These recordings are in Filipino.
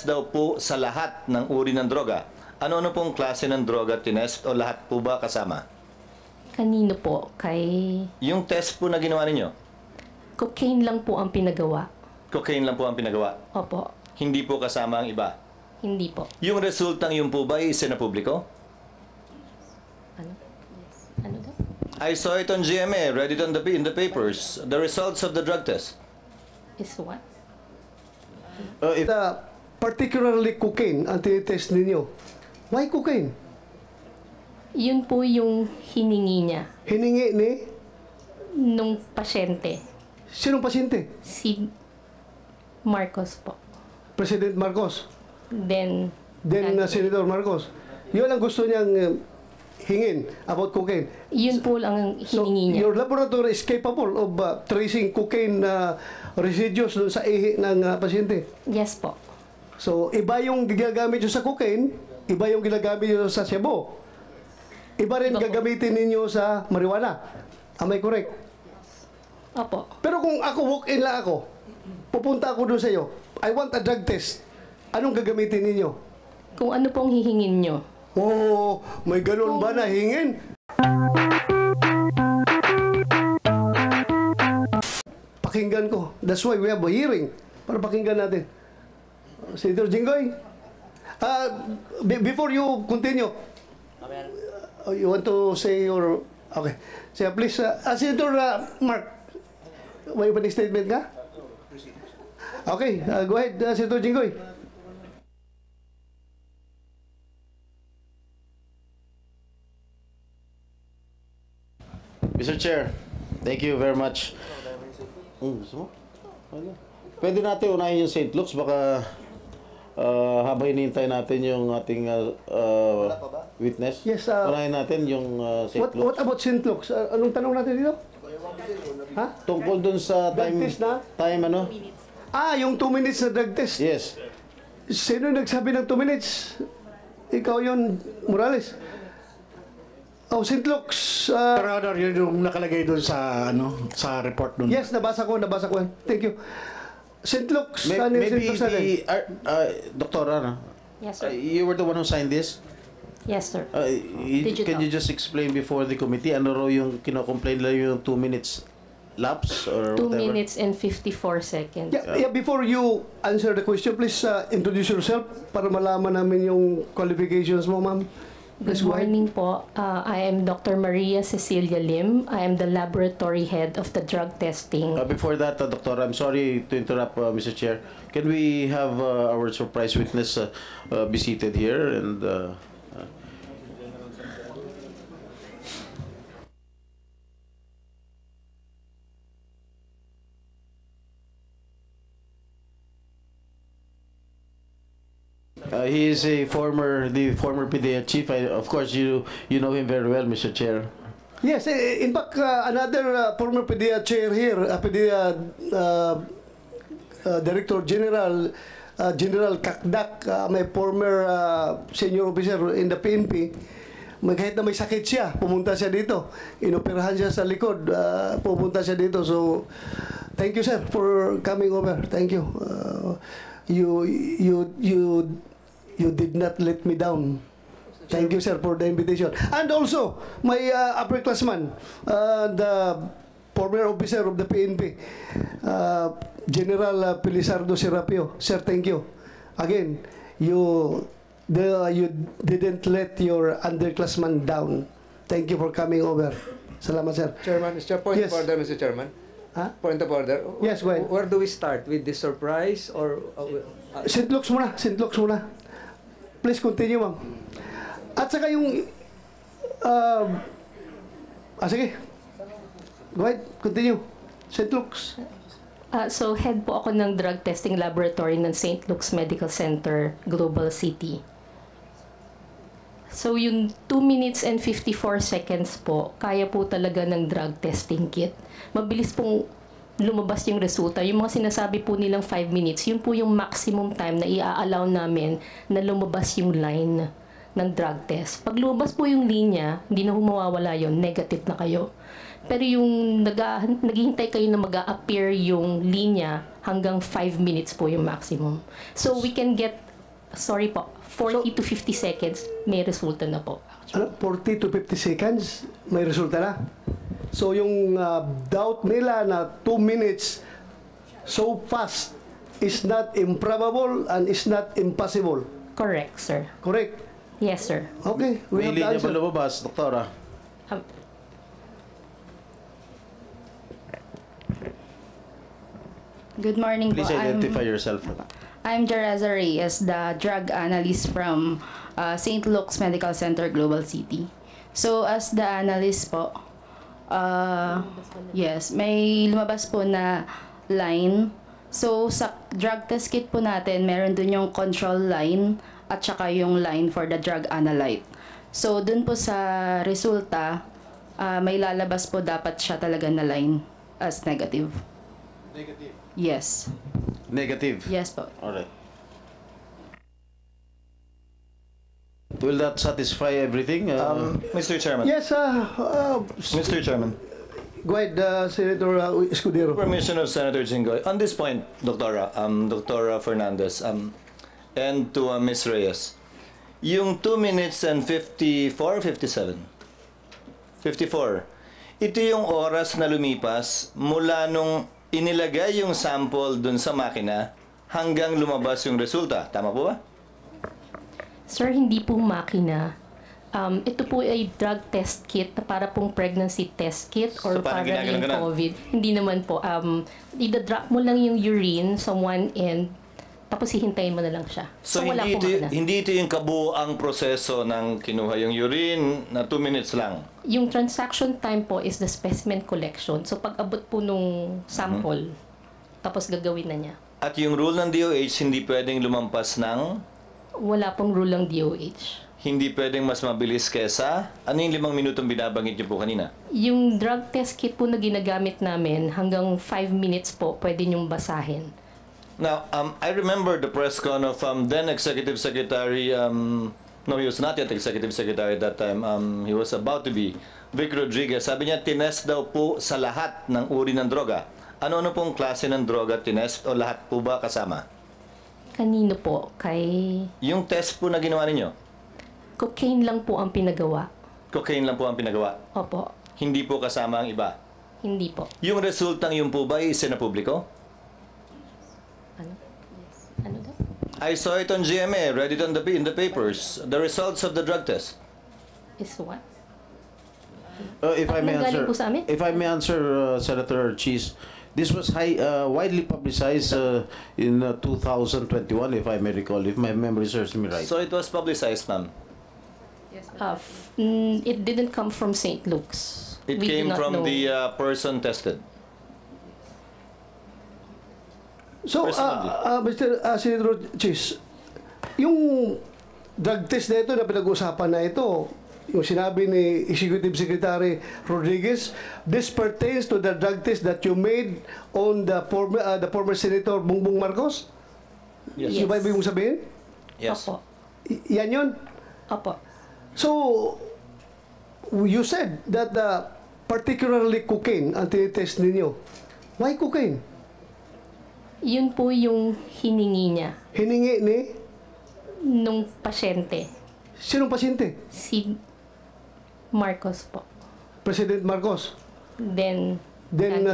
daw po sa lahat ng uri ng droga. Ano-ano pong klase ng droga tinest o lahat po ba kasama? Kanino po? Kay Yung test po na ginawa ninyo, cocaine lang po ang pinagawa. cocaine lang po ang pinagawa. Opo. Hindi po kasama ang iba. Hindi po. Yung resultang yun po ba isinapubliko? Ano? Ano daw? I saw it on GMA, read it on in the papers. The results of the drug test. Is what? Particularly cocaine ang tinitest ninyo. Why cocaine? Yun po yung hiningi niya Hiningi ni nung pasyente. sinong pasyente? Si Marcos po. President Marcos. Then Senator Marcos. Yun ang gusto niyang hingin about cocaine. yun po lang ang So, hiningi niya. your laboratory is capable of tracing cocaine residues dun sa ihi ng pasyente. Yes po. So, iba yung ginagamit nyo sa cocaine, iba yung ginagamit nyo sa shabu. Iba rin Iba po. gagamitin ninyo sa marijuana. Am I correct? Opo. Pero kung ako, walk-in lang ako, pupunta ako doon sa iyo, I want a drug test. Anong gagamitin ninyo? Kung ano pong hihingin nyo. Oh, may ganun ba na hingin? Pakinggan ko. That's why we have a hearing. Para pakinggan natin. Senator Jinggoy, before you continue, you want to say your... Okay. Say, please, Senator Mark, may opening statement ka? Okay, go ahead, Senator Jinggoy. Mr. Chair, thank you very much. Gusto mo? Ano? Pwede natin unahin yung St. Luke's, baka habang hinihintay natin yung ating witness. Yes, unahin natin yung St. What Luke's. about St. Luke's? Anong tanong natin dito? Ha? Tungkol dun sa Drug time, test na? time ano? Yung 2 minutes na drug test. Yes. Sino yung nagsabi ng 2 minutes? Ikaw yun, Morales. Oh, St. Luke's. Your Honor, yun yung nakalagay doon sa sa report doon. Yes, nabasa ko. Thank you. St. Luke's. Ano yung Maybe St. Luke's natin? Doctor, ano? Yes, sir. You were the one who signed this? Yes, sir. Can Digital. you just explain before the committee, ano raw yung kino-complain lang yung 2 minutes lapse or 2 whatever? minutes and 54 seconds. Yeah, before you answer the question, please introduce yourself para malaman namin yung qualifications mo, ma'am. Good Please go ahead. morning po. I am Dr. Maria Cecilia Lim. I am the laboratory head of the drug testing. Before that, Doctor, I'm sorry to interrupt, Mr. Chair. Can we have our surprise witness be seated here? And he is the former PDEA chief. Of course, you know him very well, Mr. Chair. Yes, in fact, another former PDEA chair here, PDEA Director General, General Kakdak, may former senior officer in the PNP. Kahit na may sakit siya, pumunta siya dito. Inoperahan siya sa likod, pumunta siya dito. So, thank you, sir, for coming over. Thank you. You did not let me down. Thank you, sir, for the invitation. And also, my upperclassman, the former officer of the PNP, General Pilisardo Serapio. Sir, thank you. Again, you didn't let your underclassman down. Thank you for coming over. Salamat, sir. Chairman, point Yes. of order, Mr. Chairman. Huh? Point of order. Yes, go ahead. Where do we start? With the surprise or... St. Luke's muna. St. Luke's muna. Please continue, ma'am. At saka yung... sige. Go ahead. Continue. St. Luke's. So, head po ako ng drug testing laboratory ng St. Luke's Medical Center, Global City. So, yung 2 minutes and 54 seconds po, kaya po talaga ng drug testing kit. Mabilis pong lumabas yung resulta. Yung mga sinasabi po nilang 5 minutes, yun po yung maximum time na i-allow namin na lumabas yung line ng drug test. Pag lumabas po yung linya, hindi na humawawala yun, negative na kayo. Pero yung naghihintay kayo na mag-a-appear yung linya, hanggang 5 minutes po yung maximum. So we can get Sorry po, 40 to 50 seconds, may resulta na po. Ano, 40 to 50 seconds, may resulta na. So yung doubt nila na 2 minutes so fast is not improbable and is not impossible. Correct, sir. Correct? Yes, sir. Okay, we May have the linya ba answer. lumabas, Doktora? Um, Good morning Please po. identify yourself. I'm Jereza Reyes, the drug analyst from St. Luke's Medical Center, Global City. So, as the analyst po, yes, may lumabas po na line. So, sa drug test kit po natin, meron dun yung control line at saka yung line for the drug analyte. So, dun po sa resulta, may lalabas po dapat siya talaga na line as negative. Negative. Yes. Negative. Yes po. Alright. Will that satisfy everything? Mr. Chairman. Yes, Mr. Chairman. go ahead, Senator Escudero. Permission of Senator Jinggoy. On this point, Dr. Fernandez, and to Ms. Reyes, yung 2 minutes and 54, 57? 54. Ito yung oras na lumipas mula nung inilagay yung sample dun sa makina hanggang lumabas yung resulta. Tama po ba? Sir, hindi po makina. Ito po ay drug test kit na para pong pregnancy test kit or So, parang para ginaganon yung ka na? COVID. Hindi naman po. Ida-drop mo lang yung urine sa one end, tapos hihintayin mo na lang siya. So, wala hindi, po ito, makina. hindi ito yung kabuang proseso ng kinuha yung urine na 2 minutes lang. Yung transaction time po is the specimen collection. So, pag abot po nung sample, tapos gagawin na niya. At yung rule ng DOH, hindi pwedeng lumampas ng, Wala pong rule ng DOH. hindi pwedeng mas mabilis kesa, ano yung 5 minutong binabanggit niyo po kanina? Yung drug test kit po na ginagamit namin, hanggang 5 minutes po, pwede niyong basahin. Now, I remember the press con of then Executive Secretary, no, he was not yet Executive Secretary at that time, he was about to be, Vic Rodriguez. Sabi niya, tinest daw po sa lahat ng uri ng droga. Ano-ano pong klase ng droga tinest o lahat po ba kasama? Kanino po? Kay Yung test po na ginawa ninyo, cocaine lang po ang pinagawa. cocaine lang po ang pinagawa. Opo, Hindi po kasama ang iba. hindi po. Yung resultang yun po ba isinapubliko? Ano? Ano daw? I saw it on GMA, read it on in the papers. The results of the drug test. Is what? If I may Anong galing answer, po sa amin? if I may answer, Senator Cheese, this was widely publicized in 2021, if I may recall, if my memory serves me right. So it was publicized, ma'am. It didn't come from St. Luke's. It We do came not from know. the person tested. So, Mr. Senator Chis, yung drug test na ito na pinag-usapan na ito, yung sinabi ni Executive Secretary Rodriguez, this pertains to the drug test that you made on the former Senator Bongbong Marcos? Yes. Yung ba ibig mong sabihin? Yes. Opo. Yan yun? Opo. So, you said that particularly cocaine ang tinitest ninyo. Why cocaine? Yun po yung hiningi niya Hiningi ni nung pasyente. sinong pasyente? Si Marcos po. President Marcos. Then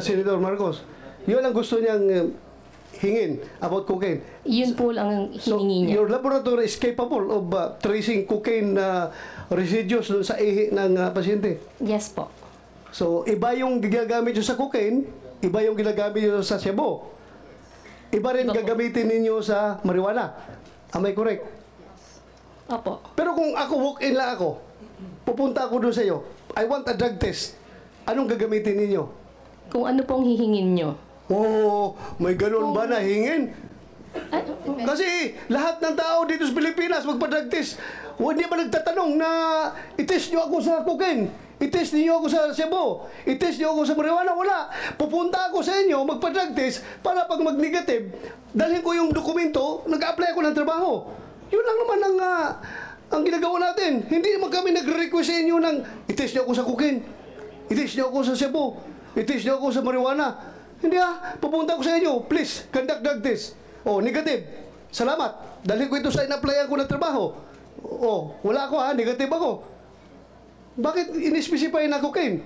Senator Marcos. Yun ang gusto niyang hingin about cocaine. yun po lang ang So, hiningi niya. your laboratory is capable of tracing cocaine residues dun sa ihi ng pasyente. Yes po. So, iba yung ginagamit nyo sa cocaine, iba yung ginagamit nyo sa shabu. Iba rin Iba po. gagamitin ninyo sa marijuana. Am I correct? Opo. Pero kung ako, walk-in lang ako, pupunta ako doon sa iyo, I want a drug test. Anong gagamitin ninyo? Kung ano pong hihingin nyo. Oh, may ganun ba na hingin? Kasi lahat ng tao dito sa Pilipinas magpa-drug test. Hindi ba nagtatanong na i-test nyo ako sa cocaine? I-test niyo ako sa shabu? I-test niyo ako sa marijuana? Wala. Pupunta ako sa inyo, magpa-drug test para pag mag-negative, dalhin ko yung dokumento, nag-apply ako ng trabaho. Yun lang naman ang ginagawa natin. Hindi naman kami nagre-request sa inyo ng i-test niyo ako sa cocaine. I-test niyo ako sa shabu. I-test niyo ako sa marijuana. Hindi pupunta ako sa inyo. Please, conduct drug test. Oh, negative. Salamat. Dahil ko ito sa in-applyan ko na trabaho. Oh, wala ako ha, negative ako. Bakit in-specify na cocaine?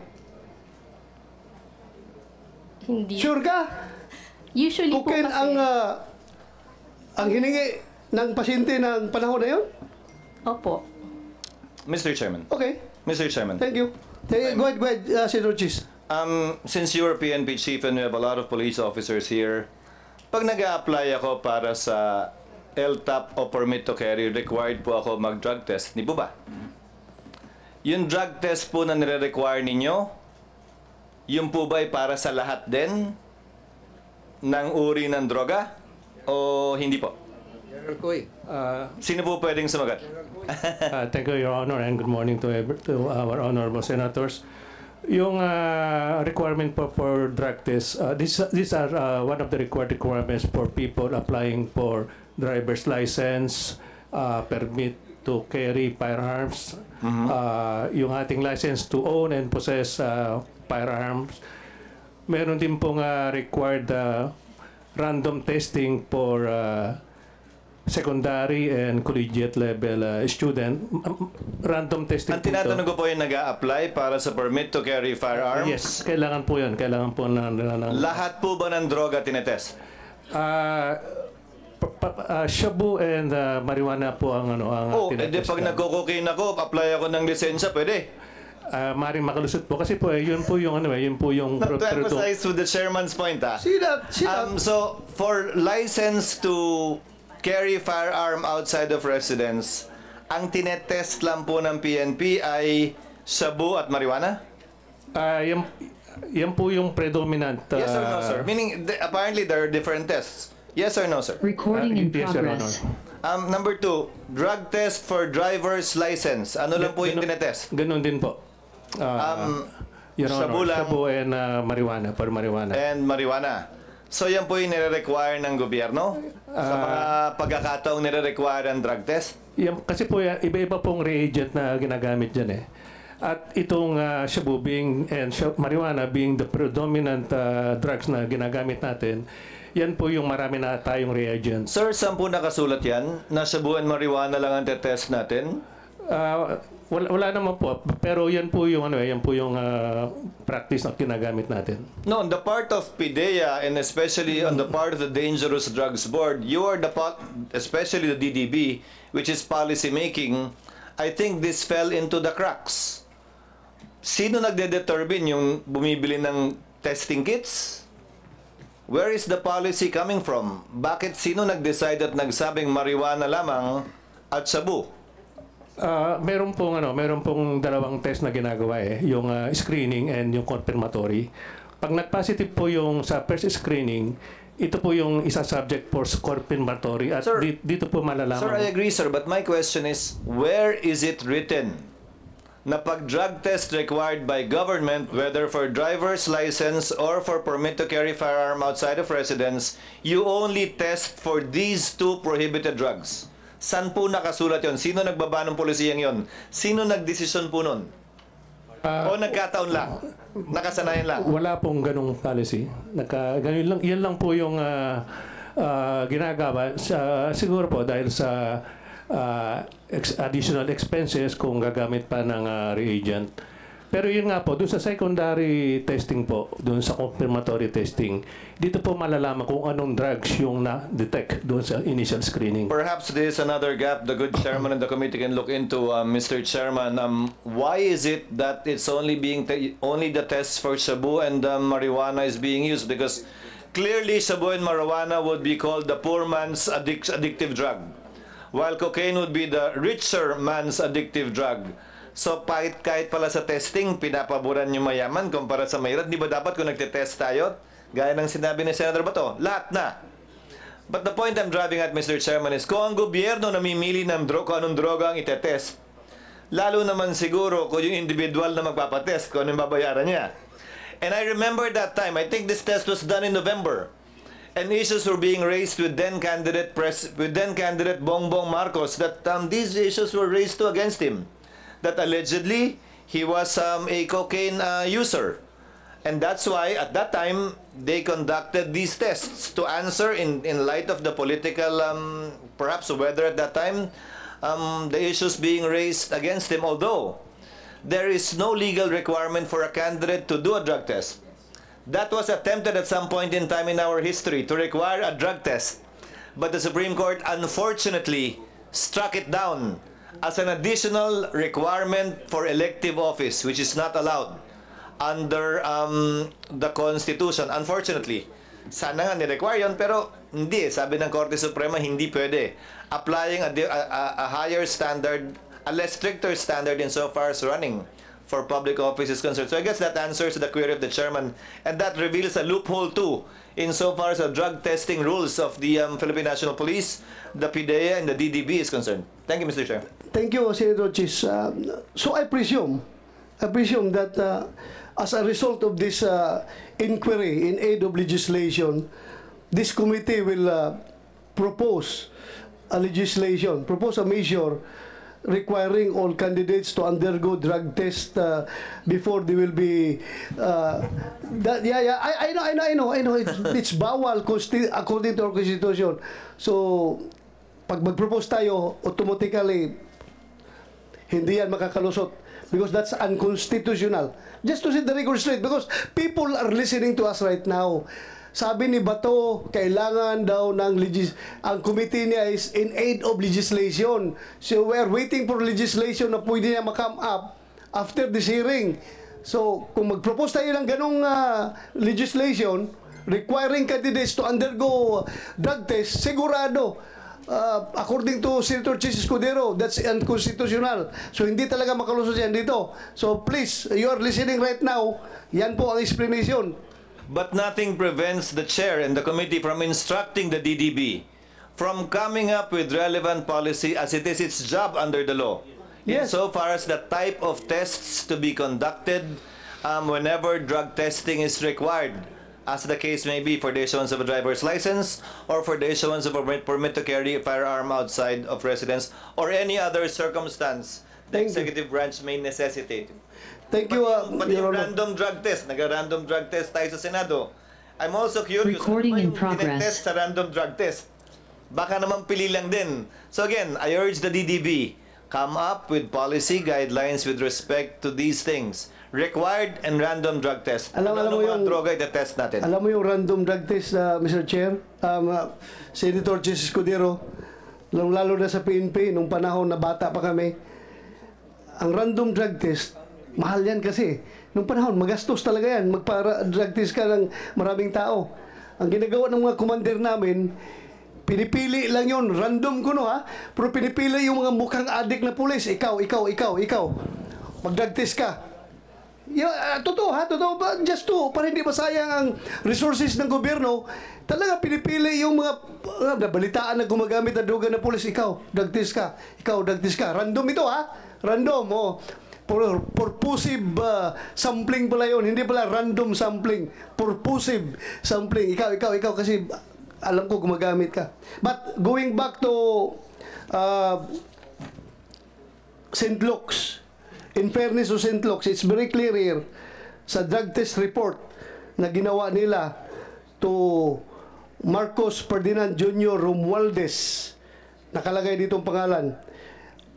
Hindi. Sure ka? Usually po Cocaine kasi, ang hiningi ng pasyente ng panahon na yun? opo. Mr. Chairman. Okay. Mr. Chairman. Thank you. Go ahead, Senator Chis. Since you're a PNP chief and we have a lot of police officers here, pag nag-a-apply ako para sa LTAP o permit to carry, required po ako mag-drug test. Di po ba? Yung drug test po na nire-require ninyo, yung po ba ay para sa lahat din ng uri ng droga? O hindi po? General Coy, Sino po pwedeng sumagat? Thank you, Your Honor, and good morning to our honorable senators. Yung requirement for drug test, these are one of the required requirements for people applying for driver's license, permit to carry firearms, yung ating license to own and possess firearms. Meron din pong required random testing for secondary and collegiate level student. Random testing Ang tinatanong ko po yung nag-a-apply para sa permit to carry firearms. Yes, kailangan po yun. Kailangan po na Lahat po ba ng droga tinetest? shabu and marijuana po ang Oh, tinetest. edi pag nagko-cocaine ako, apply ako ng lisensya, pwede. Maring makalusot po kasi po yun po yung yun po yung To emphasize to the chairman's point, See that? So, for license to carry firearm outside of residence, ang tinetest lang po ng PNP ay shabu at marijuana? yan po yung predominant. Yes or no, sir? Meaning, apparently there are different tests. Yes or no, sir? Recording in yes, Your progress. Honor. Number 2, drug test for driver's license. Ano lang po yung tinetest? Ganun din po. Your Honor, shabu lang. shabu and marijuana, for marijuana. And marijuana. So yan po yung nire-require ng gobyerno? Sa mga pagkakataong nire-require ang drug test? Kasi po iba-iba pong reagent na ginagamit dyan eh. At itong shabu and marijuana being the predominant drugs na ginagamit natin, yan po yung marami na tayong reagents. Sir, saan po nakasulat yan? Na shabu and marijuana lang ang test natin? Wala naman po, pero yan po yung practice na ginagamit natin. No, on the part of PIDEA and especially on the part of the Dangerous Drugs Board, you are the part, especially the DDB, which is policy making. I think this fell into the cracks. Sino nagde-determine yung bumibili ng testing kits? Where is the policy coming from? Bakit sino nag-decide at nagsabing marijuana lamang at shabu? Meron pong dalawang test na ginagawa eh, yung screening and yung confirmatory. Pag nag-positive po yung sa first screening, ito po yung isa subject for confirmatory at Sir, dito po malalaman. Sir, I agree, sir, but my question is, where is it written na pag drug test required by government, whether for driver's license or for permit to carry firearm outside of residence, you only test for these two prohibited drugs? San po nakasulat yon? Sino nagbaba ng polisiyang yon? Sino nagdesisyon po nun? O nagkataon lang? Nakasanayan lang? Wala pong ganung policy. Yan lang po yung ginagawa. Siguro po dahil sa additional expenses kung gagamit pa ng reagent. Pero yun nga po, doon sa secondary testing po, doon sa confirmatory testing, dito po malalaman kung anong drugs yung na-detect doon sa initial screening. Perhaps there is another gap the good chairman and the committee can look into, Mr. Chairman. Why is it that it's only only the tests for shabu and marijuana is being used? Because clearly shabu and marijuana would be called the poor man's addictive drug, while cocaine would be the richer man's addictive drug. So, kahit pala sa testing, pinapaboran yung mayaman kumpara sa mahirap. Di ba dapat kung nagtitest tayo, gaya ng sinabi ni Senator Bato, lahat na. But the point I'm driving at, Mr. Chairman, is kung ang gobyerno namimili ng kung anong droga ang itetest, lalo naman siguro kung yung individual na magpapatest, kung anong babayaran niya. And I remember that time, I think this test was done in November, and issues were being raised with then candidate Bongbong Marcos that these issues were raised against him. That allegedly he was a cocaine user, and that's why at that time they conducted these tests to answer in light of the political, perhaps weather at that time, the issues being raised against him, although there is no legal requirement for a candidate to do a drug test. That was attempted at some point in time in our history to require a drug test, but the Supreme Court unfortunately struck it down as an additional requirement for elective office, which is not allowed under the Constitution. Unfortunately, sana nga ni-require yun, pero hindi. Sabi ng Korte Suprema, hindi pwede. Applying a higher standard, a less stricter standard insofar as running for public office is concerned. So I guess that answers the query of the chairman, and that reveals a loophole too insofar as the drug testing rules of the Philippine National Police, the PIDEA, and the DDB is concerned. Thank you, Mr. Chair. Thank you, Senator Chis. So I presume that as a result of this inquiry in aid of legislation, this committee will propose a measure requiring all candidates to undergo drug test before they will be. I know. It's bawal according to our constitution. So, pag mag-propose tayo, automatically hindi yan makakalusot because that's unconstitutional. Just to set the record straight, because people are listening to us right now. Sabi ni Bato, kailangan daw ng ang committee niya is in aid of legislation. So we are waiting for legislation na pwede niya ma-come up after this hearing. So kung mag-propose tayo ng ganong legislation requiring candidates to undergo drug test, sigurado according to Senator Chis Escudero, that's unconstitutional. So hindi talaga makalusot yan dito. So please, you are listening right now. Yan po ang explanation. But nothing prevents the chair and the committee from instructing the DDB from coming up with relevant policy as it is its job under the law. Yes. So far as the type of tests to be conducted whenever drug testing is required, as the case may be for the issuance of a driver's license or for the issuance of a permit to carry a firearm outside of residence or any other circumstance the executive branch may necessitate. Thank you, Pati Your yung Honor. random drug test, nag-random drug test tayo sa Senado. I'm also curious, Recording ano in ba yung progress. tinetest sa random drug test? Baka naman pili lang din. So again, I urge the DDB, come up with policy guidelines with respect to these things. Required and random drug test. Alam mo mga yung- droga itetest natin? Alam mo yung random drug test, Mr. Chair? Senator Chis Escudero, lalo na sa PNP, nung panahon na bata pa kami, ang random drug test, mahal yan kasi. Nung panahon, magastos talaga yan. Magpa-drug test ka ng maraming tao. Ang ginagawa ng mga commander namin, pinipili lang yun. Random ko no ha. Pero pinipili yung mga mukhang adik na pulis. Ikaw. Mag-drug test ka. Totoo ha, totoo ba? Just to, para hindi masayang ang resources ng gobyerno, talaga pinipili yung mga nabalitaan na gumagamit ng droga na pulis. Ikaw, drug test ka. Random ito ha. Random, oh. Purposive sampling pala yun. Hindi pala random sampling. Purposive sampling. Ikaw kasi alam ko gumagamit ka. But going back to St. Luke's, in fairness to St. Luke's, it's very clear here sa drug test report na ginawa nila to Marcos Ferdinand Jr. Romualdez. Nakalagay dito ang pangalan.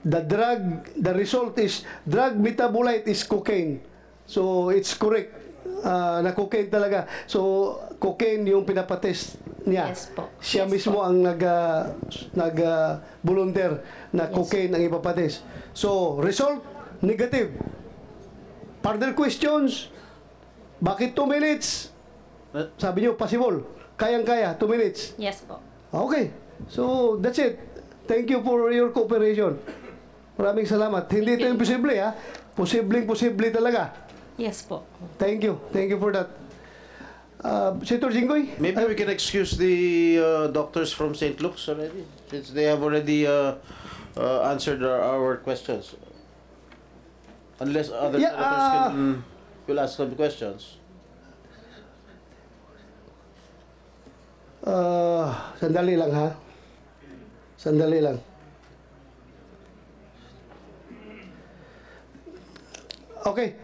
The result is drug metabolite is cocaine. So it's correct na cocaine talaga. So cocaine yung pinapatest niya. Yes po. Siya mismo ang volunteer na cocaine ang ipapatest. So result negative. Further questions? Bakit 2 minutes? Sabi niyo possible. Kayang-kaya 2 minutes. Yes po. Okay. So that's it. Thank you for your cooperation. Maraming salamat. Hindi ito imposible ha. Posibleng-posible talaga. Yes po. Thank you. Thank you for that. Senator Jinggoy? Maybe we can excuse the doctors from St. Luke's already, since they have already answered our questions. Unless other senators will ask some questions. Sandali lang ha. Sandali lang. Okay.